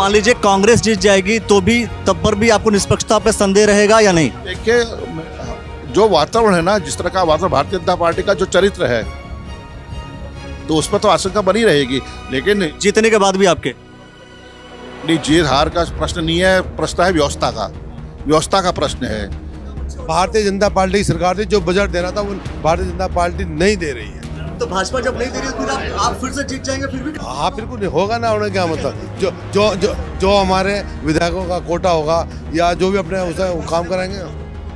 मान लीजिए कांग्रेस जीत जाएगी तो भी तब पर भी आपको निष्पक्षता पे संदेह रहेगा या नहीं? देखिए, जो वातावरण है ना, जिस तरह का वातावरण भारतीय जनता पार्टी का जो चरित्र है, तो उस पर तो आशंका बनी रहेगी। लेकिन जीतने के बाद भी आपके नहीं, जीत हार का प्रश्न नहीं है, प्रश्न है व्यवस्था का प्रश्न है। भारतीय जनता पार्टी की सरकार ने जो बजट देना था वो भारतीय जनता पार्टी नहीं दे रही है। तो भाजपा जब नहीं दे रही है फिर आप फिर से जीत जाएंगे फिर भी? हाँ, बिल्कुल नहीं होगा ना। उन्हें क्या मतलब, जो जो जो जो हमारे विधायकों का कोटा होगा या जो भी अपने उसे काम कराएंगे।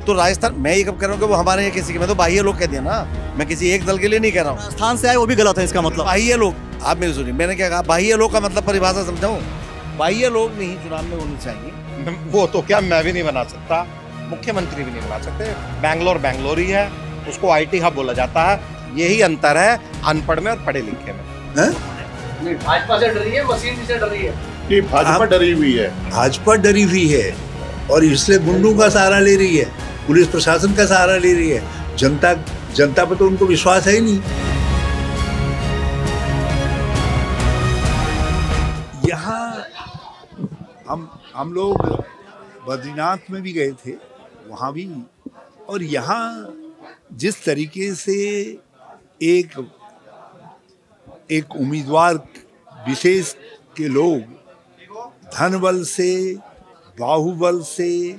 तो राजस्थान, मैं ये कब कह रहा हूँ कि वो हमारे यहाँ किसी के, मैं तो बाह्य लोग कह दिया ना, मैं किसी एक दल के लिए नहीं कह रहा हूँ। राजस्थान से आए वो भी गलत है इसका मतलब? बाह्य लोग, आप मेरी सुनिए, मैंने क्या कहा, बाह्य लोग का मतलब परिभाषा समझाऊं? बाह्य लोग नहीं चुनाव में होने चाहिए। वो तो क्या मैं भी नहीं बना सकता, मुख्यमंत्री भी नहीं बना सकते। बैंगलोर ही है, उसको IT हब बोला जाता है। यही अंतर है अनपढ़ में और पढ़े लिखे में। नहीं, भाजपा से डरी है, मशीन से डरी है। नहीं, भाजपा डरी हुई है। भाजपा डरी हुई है और इसलिए गुंडों का सहारा ले रही है, पुलिस प्रशासन का सहारा ले रही है। जनता पर तो उनको विश्वास है ही नहीं। यहाँ हम लोग बद्रीनाथ में भी गए थे, वहाँ भी, और यहाँ जिस तरीके से एक उम्मीदवार विशेष के लोग धन बल से, बाहुबल से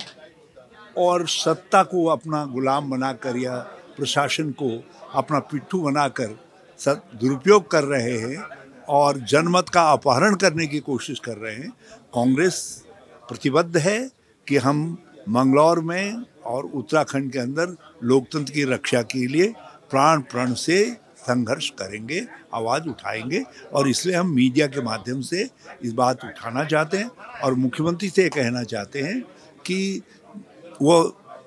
और सत्ता को अपना गुलाम बनाकर या प्रशासन को अपना पिट्ठू बनाकर दुरुपयोग कर रहे हैं और जनमत का अपहरण करने की कोशिश कर रहे हैं। कांग्रेस प्रतिबद्ध है कि हम मंगलौर में और उत्तराखंड के अंदर लोकतंत्र की रक्षा के लिए प्राण प्रण से संघर्ष करेंगे, आवाज़ उठाएंगे, और इसलिए हम मीडिया के माध्यम से इस बात उठाना चाहते हैं और मुख्यमंत्री से कहना चाहते हैं कि वो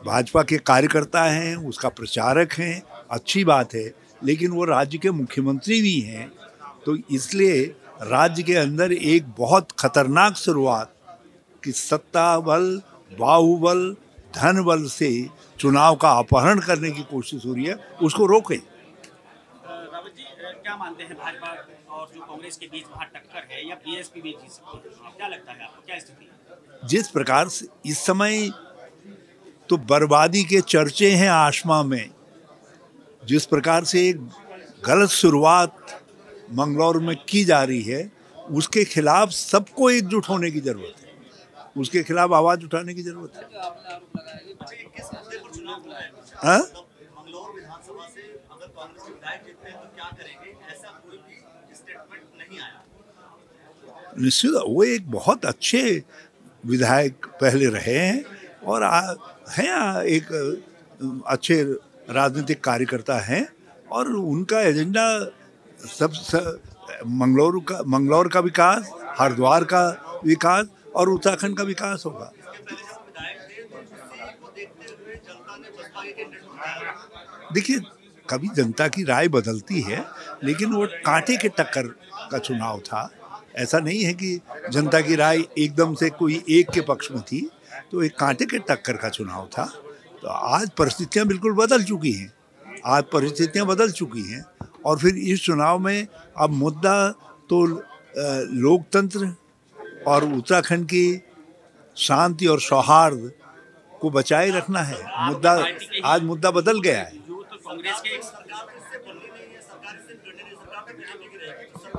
भाजपा के कार्यकर्ता हैं, उसका प्रचारक हैं, अच्छी बात है, लेकिन वो राज्य के मुख्यमंत्री भी हैं। तो इसलिए राज्य के अंदर एक बहुत खतरनाक शुरुआत कि सत्ता बल, बाहुबल, धन बल से चुनाव का अपहरण करने की कोशिश हो रही है, उसको रोकें। रावत जी, क्या मानते हैं, भाजपा और जो कांग्रेस के बीच वहाँ टक्कर है या BSP भी जीत सकती है? क्या लगता है आपको, क्या स्थिति है? जिस प्रकार से इस समय तो बर्बादी के चर्चे हैं आसमां में, जिस प्रकार से एक गलत शुरुआत मंगलौर में की जा रही है, उसके खिलाफ सबको एकजुट होने की जरूरत है, उसके खिलाफ आवाज उठाने की जरूरत है। हाँ? निश्चित, वो एक बहुत अच्छे विधायक पहले रहे हैं और हैं, एक अच्छे राजनीतिक कार्यकर्ता हैं और उनका एजेंडा मंगलौर का विकास, हरिद्वार का विकास और उत्तराखंड का विकास होगा। देखिए, कभी जनता की राय बदलती है, लेकिन वो कांटे के टक्कर का चुनाव था। ऐसा नहीं है कि जनता की राय एकदम से कोई एक के पक्ष में थी, तो एक कांटे के टक्कर का चुनाव था। तो आज परिस्थितियां बिल्कुल बदल चुकी हैं, और फिर इस चुनाव में अब मुद्दा तो लोकतंत्र और उत्तराखंड की शांति और सौहार्द को बचाए रखना है। आज मुद्दा बदल गया है।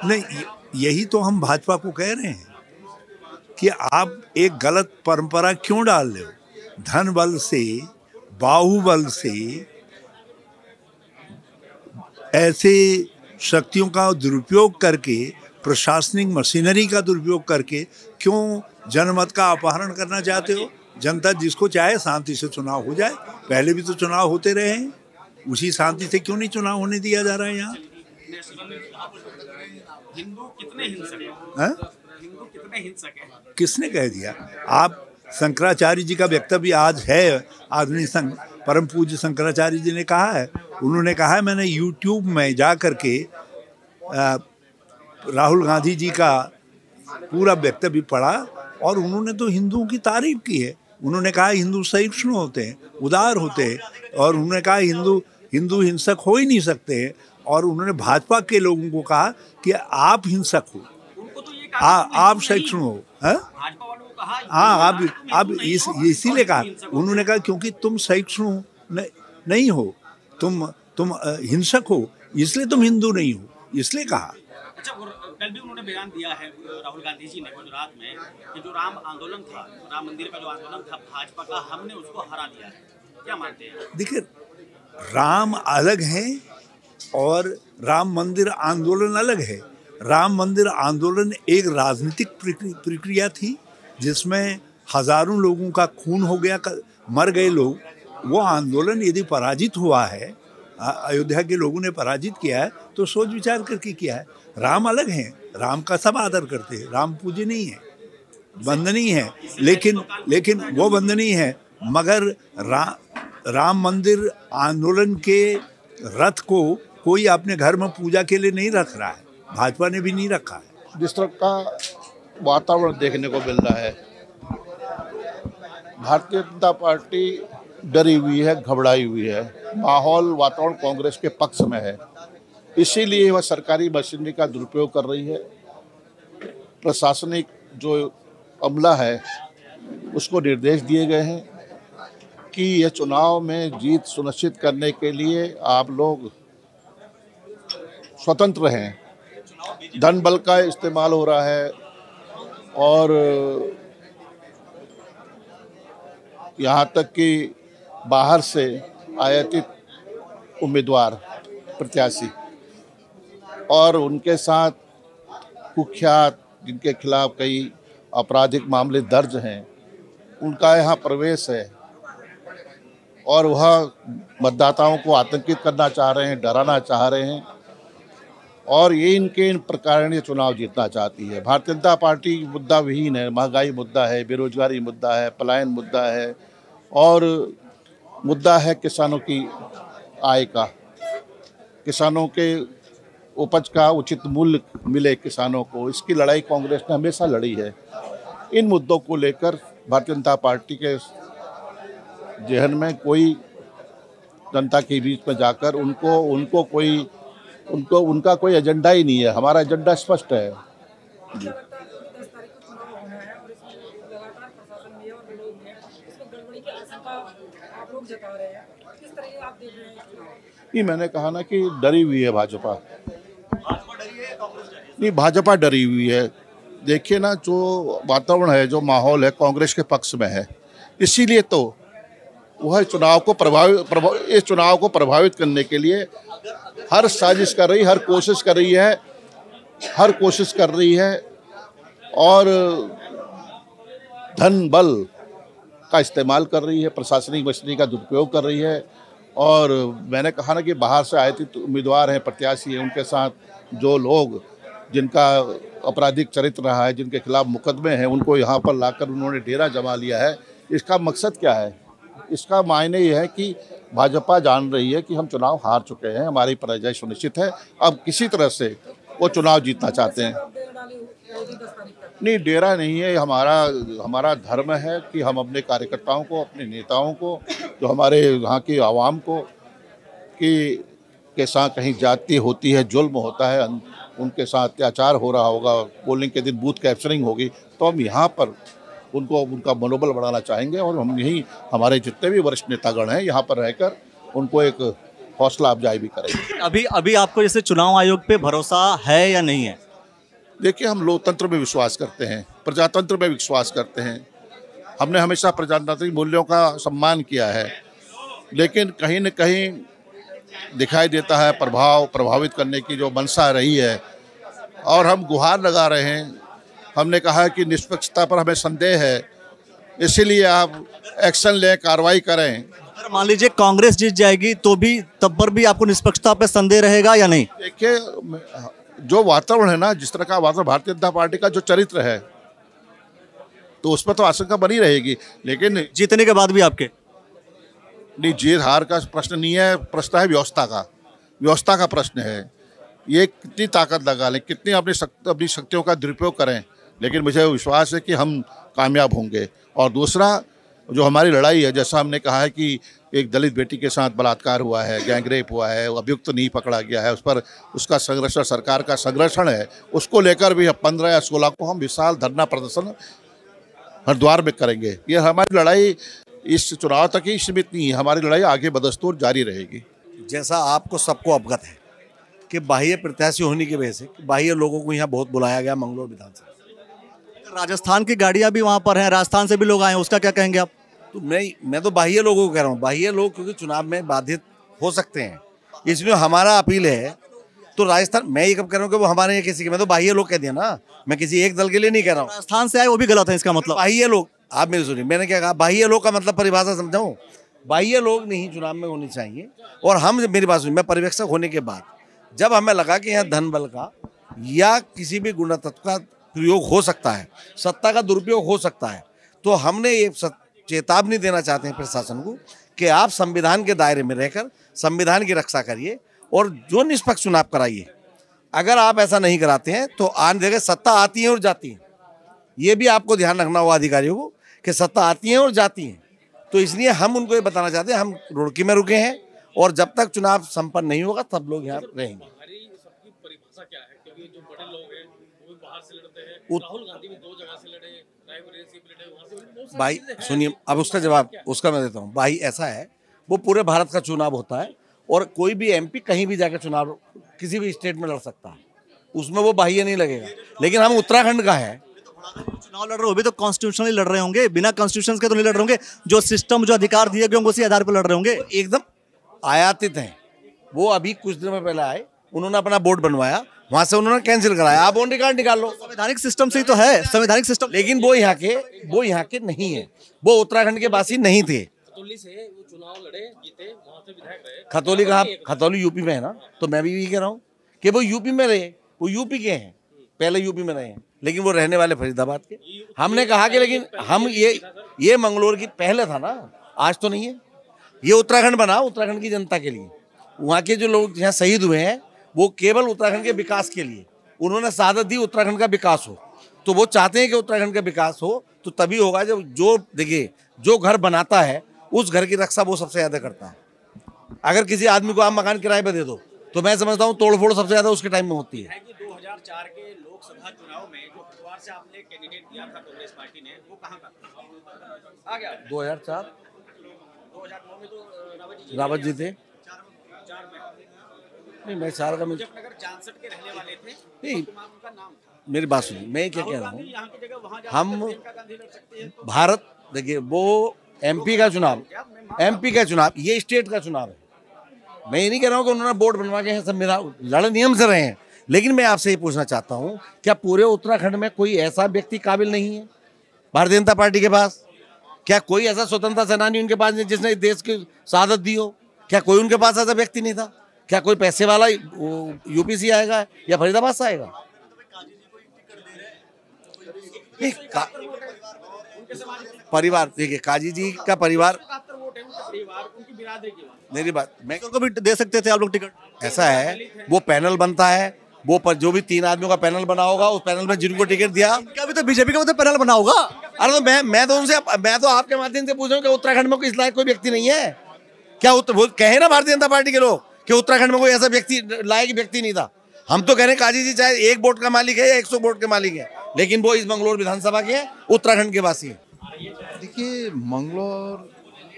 नहीं, यही तो हम भाजपा को कह रहे हैं कि आप एक गलत परंपरा क्यों डाल रहे हो? धन बल से, बाहुबल से, ऐसे शक्तियों का दुरुपयोग करके, प्रशासनिक मशीनरी का दुरुपयोग करके क्यों जनमत का अपहरण करना चाहते हो? जनता जिसको चाहे शांति से चुनाव हो जाए, पहले भी तो चुनाव होते रहे हैं, उसी शांति से क्यों नहीं चुनाव होने दिया जा रहा है यहाँ? हिंदू कितने हिंसक हैं? किसने कह दिया? आप शंकराचार्य जी का वक्तव्य आज है आधुनिक संघ, परम पूज्य शंकराचार्य जी ने कहा है, उन्होंने कहा है, मैंने YouTube में जा करके राहुल गांधी जी का पूरा वक्तव्य पढ़ा और उन्होंने तो हिंदुओं की तारीफ की है। उन्होंने कहा हिंदू सहिष्णु होते हैं, उदार होते हैं, और उन्होंने कहा हिंदू हिंसक हो ही नहीं सकते हैं, और उन्होंने भाजपा के लोगों को कहा कि आप हिंसक हो। उनको तो ये आप सहिष्णु हो, हाँ भाजपा वालों को कहा हाँ, तुम आप हिंदू नहीं हो, इसीलिए कहा, हिंसक हो। उन्होंने कहा क्योंकि तुम सहिष्णु नहीं हो, तुम हिंसक हो, इसलिए तुम हिंदू नहीं हो, इसलिए कहा। अच्छा, कल भी उन्होंने बयान दिया है राहुल गांधी जी ने गुजरात में कि जो राम आंदोलन था, राम मंदिर का जो आंदोलन था भाजपा का, हमने उसको हरा दिया है। क्या मानते हैं? देखिए, राम अलग है और राम मंदिर आंदोलन अलग है। राम मंदिर आंदोलन एक राजनीतिक प्रक्रिया थी जिसमें हजारों लोगों का खून हो गया, मर गए लोग। वो आंदोलन यदि पराजित हुआ है, अयोध्या के लोगों ने पराजित किया है, तो सोच विचार करके किया है। राम अलग हैं, राम का सब आदर करते हैं, राम पूज्य नहीं है, वंदनीय है, लेकिन वो वंदनीय है, मगर राम मंदिर आंदोलन के रथ को कोई अपने घर में पूजा के लिए नहीं रख रहा है, भाजपा ने भी नहीं रखा है। जिस तरह का वातावरण देखने को मिल रहा है, भारतीय जनता पार्टी डरी हुई है, घबराई हुई है। माहौल, वातावरण कांग्रेस के पक्ष में है, इसीलिए वह सरकारी मशीनरी का दुरुपयोग कर रही है। प्रशासनिक जो अमला है उसको निर्देश दिए गए हैं कि यह चुनाव में जीत सुनिश्चित करने के लिए आप लोग स्वतंत्र हैं। धन बल का इस्तेमाल हो रहा है और यहाँ तक कि बाहर से आयातित उम्मीदवार प्रत्याशी और उनके साथ कुख्यात जिनके खिलाफ कई आपराधिक मामले दर्ज हैं, उनका यहाँ प्रवेश है और वह मतदाताओं को आतंकित करना चाह रहे हैं, डराना चाह रहे हैं और ये इन प्रकार ये चुनाव जीतना चाहती है। भारतीय जनता पार्टी मुद्दा विहीन है, महंगाई मुद्दा है, बेरोजगारी मुद्दा है, पलायन मुद्दा है और मुद्दा है किसानों की आय का, किसानों के उपज का उचित मूल्य मिले किसानों को। इसकी लड़ाई कांग्रेस ने हमेशा लड़ी है। इन मुद्दों को लेकर भारतीय जनता पार्टी के जहन में कोई जनता के बीच में जाकर उनका कोई एजेंडा ही नहीं है। हमारा एजेंडा स्पष्ट है। जी। नहीं, मैंने कहा ना कि डरी हुई है भाजपा। नहीं, भाजपा डरी हुई है। देखिए ना, जो वातावरण है, जो माहौल है, कांग्रेस के पक्ष में है, इसीलिए तो वह इस चुनाव को प्रभावित करने के लिए हर साजिश कर रही, हर कोशिश कर रही है और धन बल का इस्तेमाल कर रही है, प्रशासनिक मशीनरी का दुरुपयोग कर रही है। और मैंने कहा ना कि बाहर से आयातित उम्मीदवार हैं, प्रत्याशी हैं, उनके साथ जो लोग जिनका आपराधिक चरित्र रहा है, जिनके खिलाफ मुकदमे हैं, उनको यहाँ पर लाकर उन्होंने डेरा जमा लिया है। इसका मकसद क्या है? इसका मायने ये है कि भाजपा जान रही है कि हम चुनाव हार चुके हैं, हमारी पराजय सुनिश्चित है, अब किसी तरह से वो चुनाव जीतना चाहते हैं। नहीं, डेरा नहीं है, हमारा धर्म है कि हम अपने कार्यकर्ताओं को, अपने नेताओं को, जो हमारे यहाँ की आवाम को कि के साथ कहीं जाति होती है, जुल्म होता है, उनके साथ अत्याचार हो रहा होगा, पोलिंग के दिन बूथ कैप्चरिंग होगी, तो हम यहाँ पर उनका मनोबल बढ़ाना चाहेंगे और हम यही हमारे जितने भी वरिष्ठ नेतागण हैं यहाँ पर रहकर उनको एक हौसला अफजाई भी करेंगे। अभी आपको जैसे चुनाव आयोग पे भरोसा है या नहीं है? देखिए, हम लोकतंत्र में विश्वास करते हैं, प्रजातंत्र में विश्वास करते हैं। हमने हमेशा प्रजातांत्रिक मूल्यों का सम्मान किया है, लेकिन कहीं न कहीं दिखाई देता है प्रभावित करने की जो मंशा रही है और हम गुहार लगा रहे हैं। हमने कहा है कि निष्पक्षता पर हमें संदेह है, इसीलिए आप एक्शन लें, कार्रवाई करें। अगर मान लीजिए कांग्रेस जीत जाएगी तो भी तब पर भी आपको निष्पक्षता पे संदेह रहेगा या नहीं? देखिए, जो वातावरण है ना, जिस तरह का वातावरण, भारतीय जनता पार्टी का जो चरित्र है, तो उस पर तो आशंका बनी रहेगी। लेकिन जीतने के बाद भी आपके नहीं, जीत हार का प्रश्न नहीं है, प्रश्न है व्यवस्था का प्रश्न है। ये कितनी ताकत लगा लें, कितनी अपनी शक्तियों का दुरुपयोग करें, लेकिन मुझे विश्वास है कि हम कामयाब होंगे। और दूसरा, जो हमारी लड़ाई है, जैसा हमने कहा है कि एक दलित बेटी के साथ बलात्कार हुआ है, गैंगरेप हुआ है, अभियुक्त नहीं पकड़ा गया है, उस पर उसका संरक्षण, सरकार का संरक्षण है, उसको लेकर भी 15 या 16 को हम विशाल धरना प्रदर्शन हरिद्वार में करेंगे। ये हमारी लड़ाई इस चुनाव तक ही सीमित नहीं है, हमारी लड़ाई आगे बदस्तूर जारी रहेगी। जैसा आपको सबको अवगत है कि बाह्य प्रत्याशी होने की वजह से बाह्य लोगों को यहाँ बहुत बुलाया गया मंगलौर विधानसभा। राजस्थान की गाड़ियां भी वहां पर हैं, राजस्थान से भी लोग आए हैं, उसका क्या कहेंगे आप? तो मैं तो बाह्य लोगों को कह रहा हूँ, बाह्य लोग क्योंकि चुनाव में बाधित हो सकते हैं, इसलिए हमारा अपील है। तो राजस्थान, मैं ये कब कह रहा हूँ कि वो हमारे यहाँ किसी के, मैं तो बाह्य लोग कह दिया ना, मैं किसी एक दल के लिए नहीं कह रहा हूँ। राजस्थान से आए वो भी गलत है इसका मतलब? बाह्य लोग, आप मेरी सुनिए, मैंने क्या कहा, बाह्य लोग का मतलब परिभाषा समझाऊं, बाह्य लोग नहीं चुनाव में होने चाहिए। और हम, मेरी बात सुनिए, मैं पर्यवेक्षक होने के बाद जब हमें लगा कि यहाँ धन बल का या किसी भी गुंडा तत्व का प्रयोग हो सकता है, सत्ता का दुरुपयोग हो सकता है, तो हमने ये चेतावनी देना चाहते हैं प्रशासन को कि आप संविधान के दायरे में रहकर संविधान की रक्षा करिए और जो निष्पक्ष चुनाव कराइए। अगर आप ऐसा नहीं कराते हैं तो आने जगह सत्ता आती है और जाती है, ये भी आपको ध्यान रखना होगा अधिकारियों को कि सत्ता आती है और जाती है। तो इसलिए हम उनको ये बताना चाहते हैं, हम रुड़की में रुके हैं और जब तक चुनाव संपन्न नहीं होगा तब लोग यहाँ रहेंगे। परिभाषा क्या है, क्योंकि जो बड़े लोग हैं वो बाहर से लड़ते हैं, राहुल गांधी भी 2 जगह से लड़े, रायबरेली से लड़े, वहां से बहुत सारी भाई चीजें हैं। सुनिए, अब उसका जवाब उसका मैं देता हूँ। भाई ऐसा है, वो पूरे भारत का चुनाव होता है और कोई भी एमपी कहीं भी जाकर चुनाव किसी भी स्टेट में लड़ सकता है, उसमें वो बाह्य नहीं लगेगा। लेकिन हम उत्तराखंड का है, चुनाव लड़ रहे हो भी तो कॉन्स्टिट्यूशनली लड़ रहे होंगे, बिना कॉन्स्टिट्यूशन के तो नहीं लड़ रहे होंगे, जो सिस्टम, जो अधिकार दिए गए होंगे उसी आधार पर लड़ रहे होंगे। एकदम आयातित हैं वो। अभी कुछ दिन में पहले आए, उन्होंने अपना बोर्ड बनवाया, वहां से उन्होंने कैंसिल कराया। आप ऑन रिकॉर्ड निकाल लो, संवैधानिक सिस्टम से ही तो है, संवैधानिक सिस्टम। लेकिन वो यहाँ के नहीं है, वो उत्तराखंड के वासी नहीं थे। खतौली से वो चुनाव लड़े, जीते, वहां से विधायक रहे। खतौली कहाँ? खतौली यूपी में है ना, तो मैं भी यही कह रहा हूँ कि वो यूपी में रहे, वो यूपी के हैं, पहले यूपी में रहे हैं, लेकिन वो रहने वाले फरीदाबाद के। हमने कहा कि लेकिन हम ये मंगलौर की पहले था ना, आज तो नहीं है। ये उत्तराखंड बना उत्तराखंड की जनता के लिए, वहाँ के जो लोग यहाँ शहीद हुए हैं वो केवल उत्तराखंड के विकास के लिए उन्होंने शहादत दी, उत्तराखंड का विकास हो। तो वो चाहते हैं कि उत्तराखंड का विकास हो, तो तभी होगा जब, जो देखिए, जो घर बनाता है उस घर की रक्षा वो सबसे ज्यादा करता है। अगर किसी आदमी को आप मकान किराए पे दे दो तो मैं समझता हूँ तोड़फोड़ सबसे ज्यादा उसके टाइम में होती है। 2004 के लोकसभा चुनाव में जो हरिद्वार से आपने कैंडिडेट दिया था कांग्रेस पार्टी ने, वो कहाँ का आ गया? 2004 2009 में तो रावत जी थे। 4 में नहीं, मैं 4 का मुजफ्फरनगर 66 के रहने वाले थे, नहीं, उनका नाम था। मेरी बात सुनिए, मैं क्या कह रहा हूँ, यहाँ की जगह वहाँ हम प्रियंका गांधी लड़ सकती है तो भारत, देखिए, वो एमपी का चुनाव, एमपी का चुनाव, ये स्टेट का चुनाव है। मैं ये नहीं कह रहा हूँ कि उन्होंने बोर्ड बनवा के संविधान लड़ नियम से रहे हैं, लेकिन मैं आपसे ये पूछना चाहता हूँ, क्या पूरे उत्तराखंड में कोई ऐसा व्यक्ति काबिल नहीं है भारतीय जनता पार्टी के पास? क्या कोई ऐसा स्वतंत्रता सेनानी उनके पास नहीं जिसने देश की शहादत दी हो? क्या कोई उनके पास ऐसा व्यक्ति नहीं था? क्या कोई पैसे वाला यूपी से आएगा या फरीदाबाद से आएगा? परिवार, देखिए, काजी जी का परिवार, मेरी बात, मैं को भी दे सकते थे आप लोग टिकट। ऐसा है, वो पैनल बनता है, वो पर जो भी 3 आदमियों का पैनल बना होगा, उस पैनल में जिनको टिकट दिया, क्या भी तो बीजेपी का मतलब पैनल बना होगा। अरे तो मैं तो आपके माध्यम से पूछ रहा हूँ कि उत्तराखंड में कोई इस लायक कोई व्यक्ति नहीं है क्या? वो कहे ना भारतीय जनता पार्टी के लोग कि उत्तराखंड में कोई ऐसा व्यक्ति, लायक व्यक्ति नहीं था। हम तो कह रहे हैं काजी जी चाहे 1 वोट का मालिक है या 100 वोट के मालिक है, लेकिन वो इस मंगलौर विधानसभा के उत्तराखंड के वासी है। देखिए, मंगलौर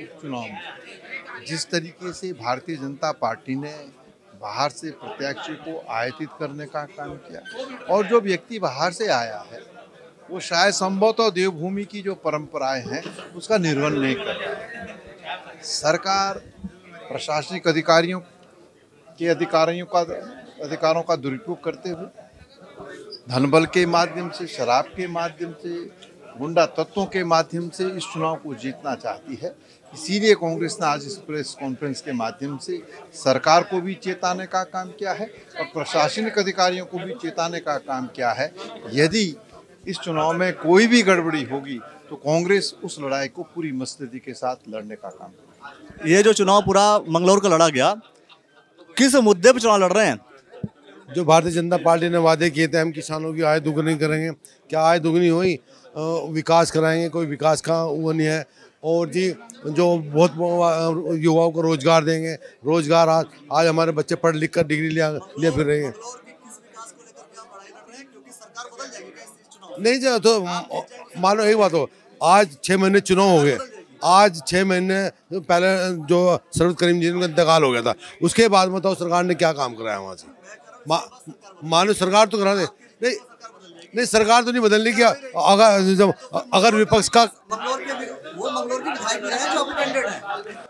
उपचुनाव जिस तरीके से भारतीय जनता पार्टी ने बाहर से प्रत्याशी को आयातित करने का काम किया, और जो व्यक्ति बाहर से आया है वो शायद संभवतः देवभूमि की जो परंपराएं हैं उसका निर्वहन नहीं कर रहा है। सरकार प्रशासनिक अधिकारियों के अधिकारों का दुरुपयोग करते हुए धनबल के माध्यम से, शराब के माध्यम से, गुंडा तत्वों के माध्यम से इस चुनाव को जीतना चाहती है। इसीलिए कांग्रेस ने आज इस प्रेस कॉन्फ्रेंस के माध्यम से सरकार को भी चेताने का काम किया है और प्रशासनिक अधिकारियों को भी चेताने का काम किया है। यदि इस चुनाव में कोई भी गड़बड़ी होगी तो कांग्रेस उस लड़ाई को पूरी मुस्तैदी के साथ लड़ने का काम करेगी। ये जो चुनाव पूरा मंगलौर का लड़ा गया, किस मुद्दे पर चुनाव लड़ रहे हैं? जो भारतीय जनता पार्टी ने वादे किए थे, हम किसानों की आय दोगुनी करेंगे, क्या आय दोगुनी हुई? विकास कराएंगे, कोई विकास का वो नहीं है। और जी जो बहुत युवाओं को रोजगार देंगे। रोजगार आज हमारे बच्चे पढ़ लिख कर डिग्री लिए फिर रहे हैं। नहीं जो तो मानो एक बात हो, आज 6 महीने चुनाव हो गए, आज 6 महीने पहले जो सरवत करीम जी का इंतकाल हो गया था, उसके बाद बताओ सरकार ने क्या काम कराया वहाँ से। मानो सरकार तो करा दे, नहीं सरकार तो नहीं बदलनी क्या। अगर विपक्ष का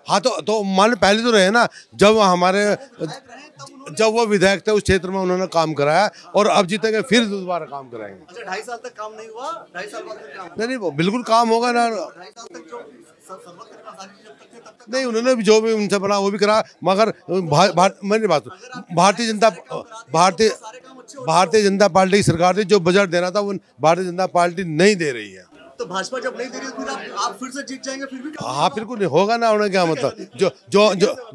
हाँ तो मान लो पहले तो रहे ना, जब वो विधायक थे उस क्षेत्र में उन्होंने काम कराया और अब जीतेंगे फिर दोबारा काम कराएंगे। अच्छा 2.5 साल तक काम नहीं हुआ, 2.5 साल बाद काम नहीं वो बिल्कुल काम होगा ना। नहीं उन्होंने भी जो भी उनसे बना वो भी करा, मगर मेरी बात भारतीय जनता पार्टी की सरकार थी, जो बजट देना था वो भारतीय जनता पार्टी नहीं दे रही है। तो भाजपा जब नहीं दे रही फिर आप फिर से जीत जाएंगे फिर भी? हाँ बिल्कुल नहीं होगा ना, उन्हें क्या मतलब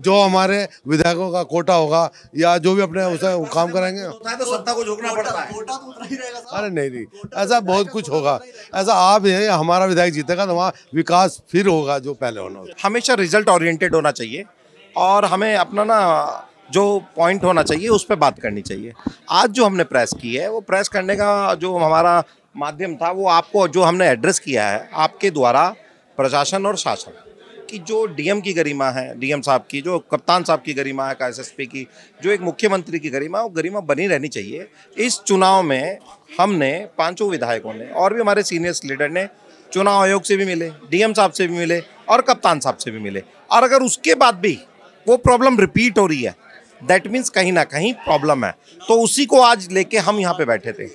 जो हमारे विधायकों का कोटा होगा या जो भी अपने उसे काम कराएंगे तो सत्ता को झुकना पड़ता है। कोटा तो उतना ही रहेगा साहब। अरे नहीं ऐसा बहुत कुछ होगा। ऐसा आप है हमारा विधायक जीतेगा तो वहाँ विकास फिर होगा जो पहले होना। हमेशा रिजल्ट ओरिएंटेड होना चाहिए और हमें अपना ना जो पॉइंट होना चाहिए उस पर बात करनी चाहिए। आज जो हमने प्रेस की है वो प्रेस करने का जो हमारा माध्यम था वो आपको जो हमने एड्रेस किया है आपके द्वारा प्रशासन और शासन की, जो डीएम की गरिमा है, डीएम साहब की, जो कप्तान साहब की गरिमा है, एसएसपी की, जो एक मुख्यमंत्री की गरिमा, वो गरिमा बनी रहनी चाहिए। इस चुनाव में हमने 5 विधायकों ने और भी हमारे सीनियर्स लीडर ने चुनाव आयोग से भी मिले, डीएम साहब से भी मिले और कप्तान साहब से भी मिले, और अगर उसके बाद भी वो प्रॉब्लम रिपीट हो रही है दैट मीन्स कहीं ना कहीं प्रॉब्लम है। तो उसी को आज लेके हम यहाँ पे बैठे थे।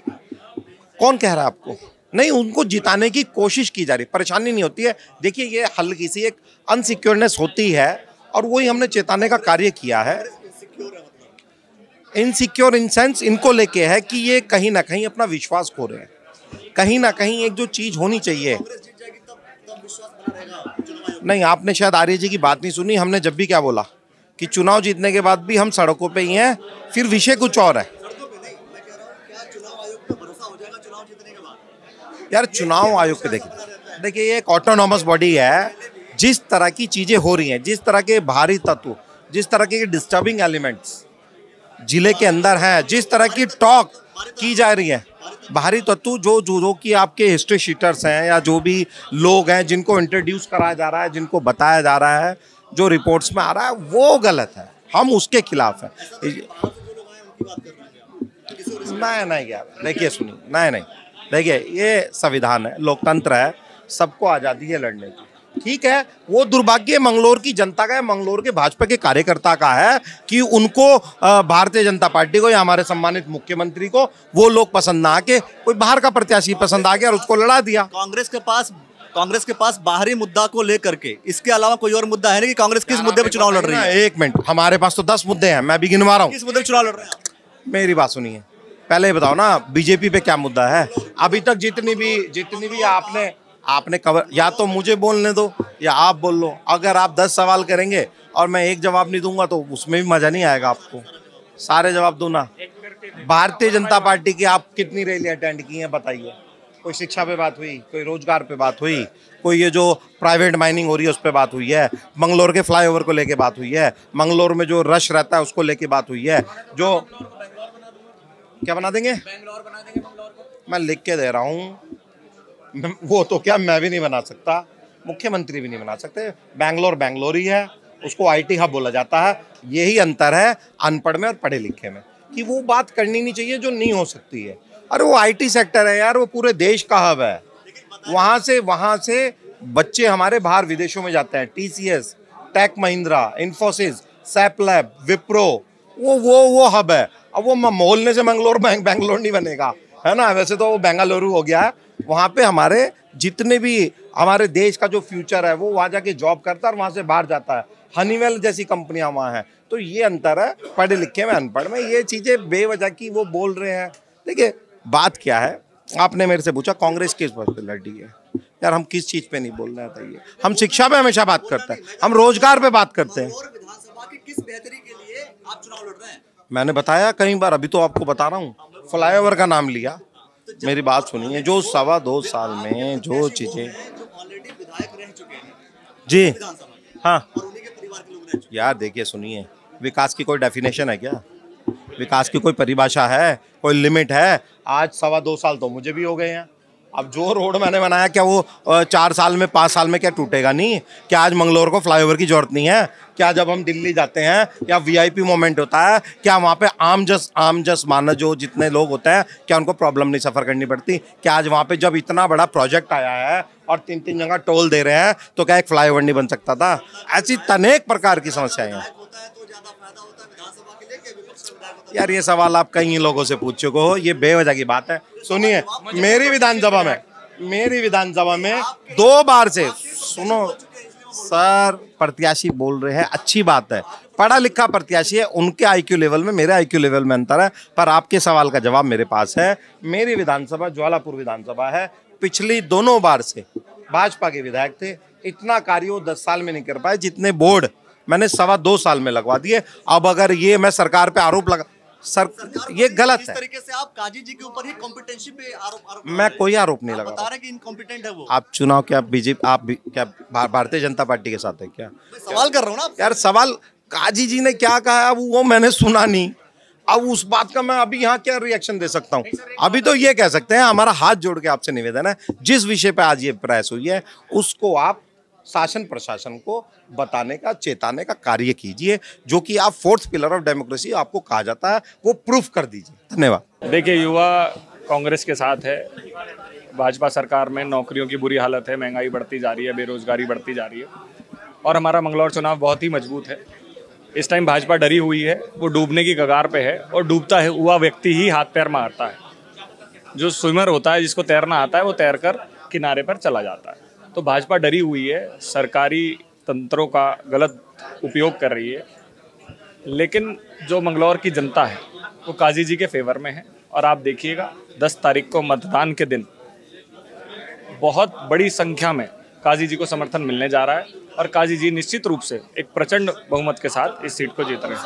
कौन कह रहा है आपको? नहीं, उनको जिताने की कोशिश की जा रही, परेशानी नहीं होती है। देखिए ये हल्की सी एक अनसिक्योरनेस होती है और वही हमने चेताने का कार्य किया है। इनसिक्योर इन सेंस इनको लेके है कि ये कहीं ना कहीं अपना विश्वास खो रहे हैं। कहीं ना कहीं एक जो चीज होनी चाहिए, नहीं आपने शायद आर्य जी की बात नहीं सुनी। हमने जब भी क्या बोला कि चुनाव जीतने के बाद भी हम सड़कों पे ही हैं, फिर विषय कुछ और है। यार चुनाव आयोग पे देखिए ये एक ऑटोनॉमस बॉडी है। जिस तरह की चीजें हो रही हैं, जिस तरह के भारी तत्व, जिस तरह के डिस्टर्बिंग एलिमेंट्स जिले के अंदर हैं, जिस तरह की टॉक की जा रही है, भारी तत्व जो कि आपके हिस्ट्री शीटर्स हैं या जो भी लोग हैं जिनको इंट्रोड्यूस कराया जा रहा है, जिनको बताया जा रहा है, जो रिपोर्ट्स में आ रहा है वो गलत है। हम उसके खिलाफ हैं। नहीं यार देखिए सुनिए, नहीं देखिए ये संविधान है, लोकतंत्र है, सबको आज़ादी है लड़ने की। ठीक है, वो दुर्भाग्य मंगलौर की जनता का है, मंगलौर के भाजपा के कार्यकर्ता का है कि उनको भारतीय जनता पार्टी को या हमारे सम्मानित मुख्यमंत्री को वो लोग पसंद ना आके कोई बाहर का प्रत्याशी पसंद आ गया और उसको लड़ा दिया। कांग्रेस के पास बाहरी मुद्दा को लेकर के इसके अलावा कोई और मुद्दा है नहीं कि कांग्रेस किस मुद्दे पर चुनाव लड़ रही है? एक मिनट, हमारे पास तो 10 मुद्दे हैं, मैं भी गिनवा रहा हूँ। किस मुद्दे पर चुनाव लड़ रहे हैं? मेरी बात सुनिए, पहले ये बताओ ना बीजेपी पे क्या मुद्दा है? अभी तक जितनी भी आपने कवर, या तो मुझे बोलने दो या आप बोल लो। अगर आप 10 सवाल करेंगे और मैं एक जवाब नहीं दूंगा तो उसमें भी मजा नहीं आएगा आपको। सारे जवाब दो ना। भारतीय जनता पार्टी की आप कितनी रैली अटेंड की हैं बताइए? कोई शिक्षा पे बात हुई, कोई रोजगार पे बात हुई, कोई ये जो प्राइवेट माइनिंग हो रही है उस पर बात हुई है, मंगलौर के फ्लाईओवर को लेके बात हुई है, मंगलौर में जो रश रहता है उसको लेके बात हुई है, जो क्या बना देंगे? मैं लिख के दे रहा हूँ, वो तो क्या मैं भी नहीं बना सकता, मुख्यमंत्री भी नहीं बना सकते। बैंगलोर ही है, उसको आईटी हब बोला जाता है। यही अंतर है अनपढ़ में और पढ़े लिखे में, कि वो बात करनी नहीं चाहिए जो नहीं हो सकती है। अरे वो आईटी सेक्टर है यार, वो पूरे देश का हब है। वहाँ से बच्चे हमारे बाहर विदेशों में जाते हैं। टीसीएस, टेक महिंद्रा, इन्फोसिस, सैपलैब, विप्रो, वो हब है। अब वो मोहल्ले से बैंगलोर नहीं बनेगा, है ना? वैसे तो वो बेंगलुरु हो गया है। वहाँ पे हमारे जितने भी हमारे देश का जो फ्यूचर है वो वहाँ जाके जॉब करता है और वहाँ से बाहर जाता है। हनीवेल जैसी कंपनियाँ वहाँ हैं। तो ये अंतर है पढ़े लिखे में अनपढ़ में। ये चीज़ें बेवजह की वो बोल रहे हैं। देखिए बात क्या है, आपने मेरे से पूछा कांग्रेस किस बात पे लड़ी है। यार हम किस चीज़ पे नहीं बोल रहे बताइए? हम शिक्षा पे हमेशा बात करते हैं, हम रोजगार पे बात करते हैं। विधानसभा की किस बेहतरी के लिए आप चुनाव लड़ रहे हैं? मैंने बताया कई बार, अभी तो आपको बता रहा हूँ। फ्लाईओवर का नाम लिया, मेरी बात सुनिए। जो 2.25 साल में जो चीज़ें ऑलरेडी विधायक रह चुके हैं, जी विधानसभा की, हाँ और उन्हीं के परिवार के लोग रह चुके यार देखिए सुनिए, विकास की कोई डेफिनेशन है क्या? विकास की कोई परिभाषा है, कोई लिमिट है? आज 2.25 साल तो मुझे भी हो गए हैं। अब जो रोड मैंने बनाया क्या वो 4 साल में 5 साल में क्या टूटेगा नहीं? क्या आज मंगलोर को फ्लाईओवर की जरूरत नहीं है? क्या जब हम दिल्ली जाते हैं या वीआईपी मोमेंट होता है, क्या वहाँ पे आम जस मानव जो जितने लोग होते हैं, क्या उनको प्रॉब्लम नहीं सफ़र करनी पड़ती? क्या आज वहाँ पे जब इतना बड़ा प्रोजेक्ट आया है और 3-3 जगह टोल दे रहे हैं, तो क्या एक फ्लाईओवर नहीं बन सकता था? ऐसी अनेक प्रकार की समस्याएं हैं। होता है तो ज्यादा फायदा होता है विधानसभा के लिए कि विपक्ष का विधायक होता है? यार ये सवाल आप कई लोगों से पूछ चुके हो, ये बेवजह की बात है। सुनिए, मेरी विधानसभा में 2 बार से सुनो सर, प्रत्याशी बोल रहे हैं, अच्छी बात है, पढ़ा लिखा प्रत्याशी है, उनके आईक्यू लेवल में मेरे आईक्यू लेवल में अंतर है, पर आपके सवाल का जवाब मेरे पास है। मेरी विधानसभा ज्वालापुर विधानसभा है, पिछली दोनों बार से भाजपा के विधायक थे, इतना कार्य वो 10 साल में नहीं कर पाए जितने बोर्ड मैंने 2.25 साल में लगवा दिए। अब अगर ये मैं सरकार पे आरोप लगा, सर ये गलत इस है। तरीके से आप काजी जी के ऊपर ही कॉम्पिटेंसी पे आरोप मैं कोई आरोप नहीं आप लगा बता रहे हैं कि इनकॉम्पिटेंट है वो। आप चुनाव क्या बीजेपी आप क्या भारतीय जनता पार्टी के साथ है क्या? मैं सवाल कर रहा हूँ ना आपसे। यार सवाल काजी जी ने क्या कहा अब वो मैंने सुना नहीं। अब उस बात का मैं अभी यहाँ क्या रिएक्शन दे सकता हूँ? अभी तो ये कह सकते हैं, हमारा हाथ जोड़ के आपसे निवेदन है, जिस विषय पे आज ये प्रयास हुई है उसको आप शासन प्रशासन को बताने का, चेताने का कार्य कीजिए, जो कि आप 4th पिलर ऑफ डेमोक्रेसी आपको कहा जाता है, वो प्रूफ कर दीजिए। धन्यवाद। देखिए, युवा कांग्रेस के साथ है। भाजपा सरकार में नौकरियों की बुरी हालत है, महंगाई बढ़ती जा रही है, बेरोजगारी बढ़ती जा रही है, और हमारा मंगलौर चुनाव बहुत ही मजबूत है। इस टाइम भाजपा डरी हुई है, वो डूबने की कगार पे है, और डूबता है हुआ व्यक्ति ही हाथ पैर मारता है। जो स्विमर होता है, जिसको तैरना आता है, वो तैरकर किनारे पर चला जाता है। तो भाजपा डरी हुई है, सरकारी तंत्रों का गलत उपयोग कर रही है, लेकिन जो मंगलौर की जनता है वो काजी जी के फेवर में है। और आप देखिएगा 10 तारीख को मतदान के दिन बहुत बड़ी संख्या में काजी जी को समर्थन मिलने जा रहा है, और काजी जी निश्चित रूप से एक प्रचंड बहुमत के साथ इस सीट को जीत रहे हैं।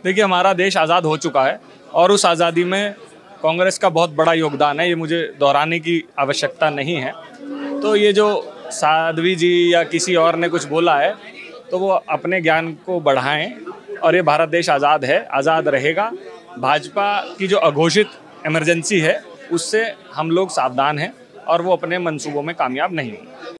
देखिए, हमारा देश आज़ाद हो चुका है, और उस आज़ादी में कांग्रेस का बहुत बड़ा योगदान है, ये मुझे दोहराने की आवश्यकता नहीं है। तो ये जो साध्वी जी या किसी और ने कुछ बोला है, तो वो अपने ज्ञान को बढ़ाएं, और ये भारत देश आज़ाद है, आज़ाद रहेगा। भाजपा की जो अघोषित इमरजेंसी है उससे हम लोग सावधान हैं, और वो अपने मंसूबों में कामयाब नहीं होंगे।